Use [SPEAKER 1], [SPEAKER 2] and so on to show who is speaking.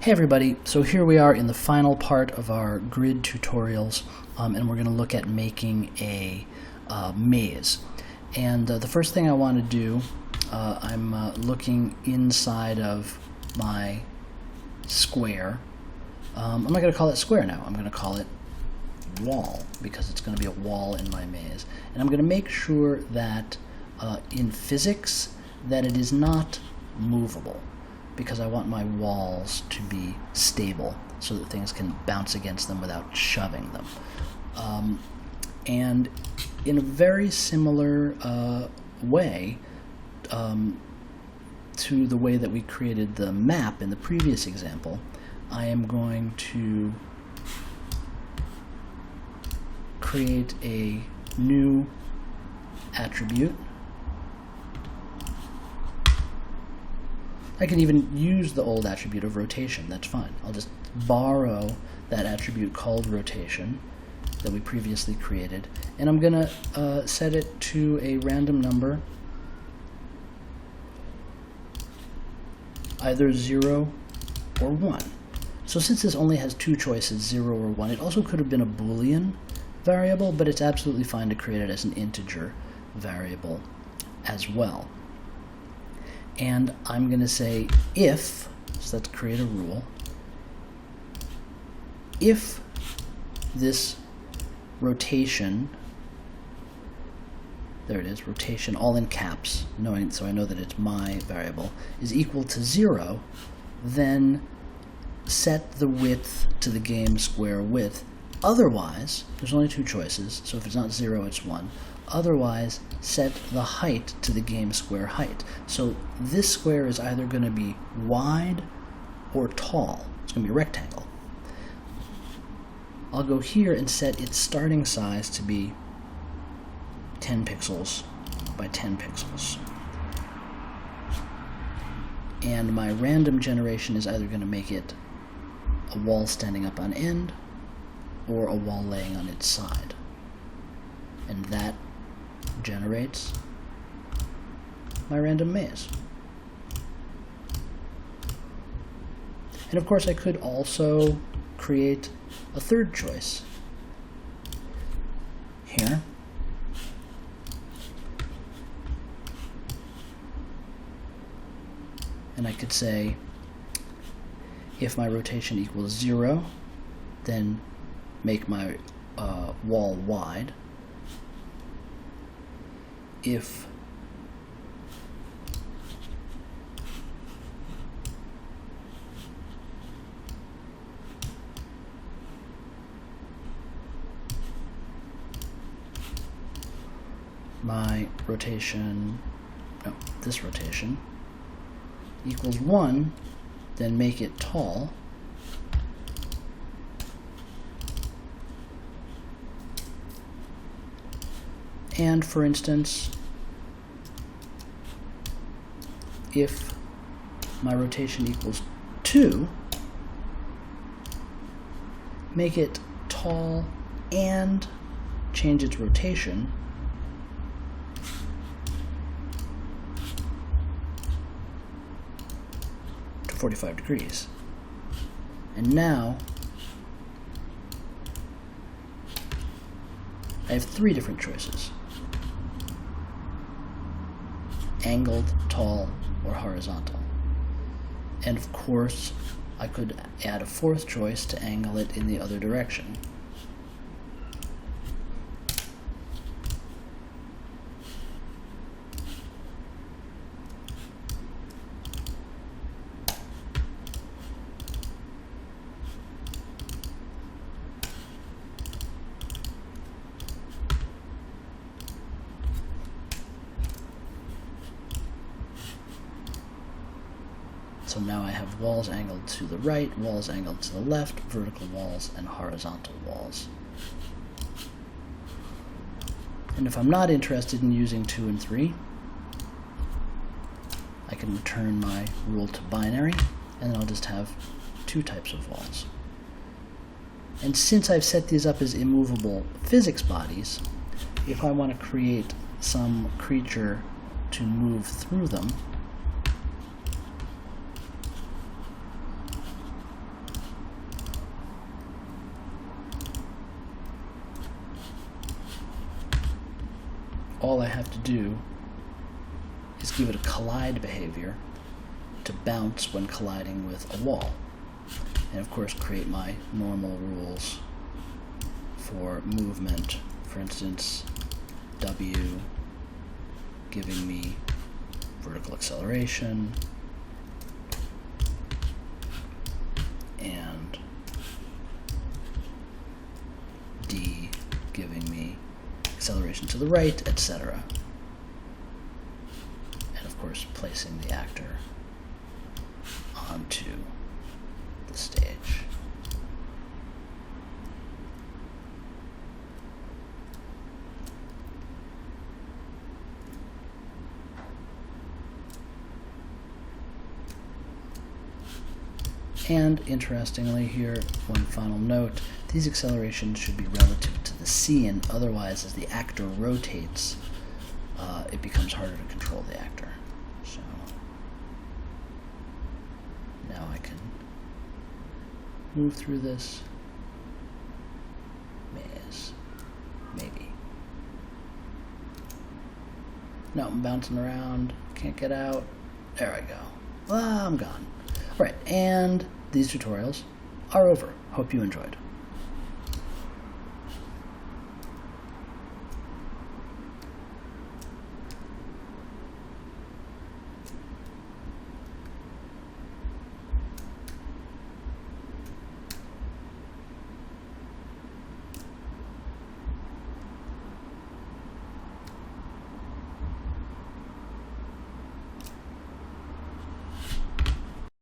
[SPEAKER 1] Hey everybody, so here we are in the final part of our grid tutorials, and we're going to look at making a maze. And the first thing I want to do, I'm looking inside of my square. I'm not going to call it square now, I'm going to call it wall, because it's going to be a wall in my maze. And I'm going to make sure that in physics that it is not movable, because I want my walls to be stable so that things can bounce against them without shoving them. And in a very similar way to the way that we created the map in the previous example, I am going to create a new attribute. I can even use the old attribute of rotation, that's fine. I'll just borrow that attribute called rotation that we previously created, and I'm going to set it to a random number, either 0 or 1. So since this only has two choices, 0 or 1, it also could have been a Boolean variable, but it's absolutely fine to create it as an integer variable as well. And I'm going to say if, so let's create a rule, if this rotation, there it is, rotation all in caps, so I know that it's my variable, is equal to 0, then set the width to the game square width. Otherwise, there's only two choices, so if it's not 0, it's 1. Otherwise, set the height to the game square height. So this square is either going to be wide or tall. It's going to be a rectangle. I'll go here and set its starting size to be 10 pixels by 10 pixels. And my random generation is either going to make it a wall standing up on end or a wall laying on its side. And that generates my random maze. And of course I could also create a third choice here. And I could say if my rotation equals 0, then make my wall wide. If my rotation, no, this rotation equals 1, then make it tall. And for instance, if my rotation equals 2, make it tall and change its rotation to 45 degrees. And now I have three different choices: angled, tall, or horizontal. And of course, I could add a fourth choice to angle it in the other direction. So now I have walls angled to the right, walls angled to the left, vertical walls, and horizontal walls. And if I'm not interested in using 2 and 3, I can return my rule to binary, and then I'll just have two types of walls. And since I've set these up as immovable physics bodies, if I want to create some creature to move through them, all I have to do is give it a collide behavior to bounce when colliding with a wall. And of course create my normal rules for movement. For instance, W giving me vertical acceleration, and D giving me acceleration to the right, etc. And of course placing the actor onto the stage. And interestingly here, one final note, these accelerations should be relative to the scene, otherwise as the actor rotates, it becomes harder to control the actor. So now I can move through this maze, maybe. No, I'm bouncing around, can't get out. There I go. Ah, I'm gone. Alright, and these tutorials are over. Hope you enjoyed.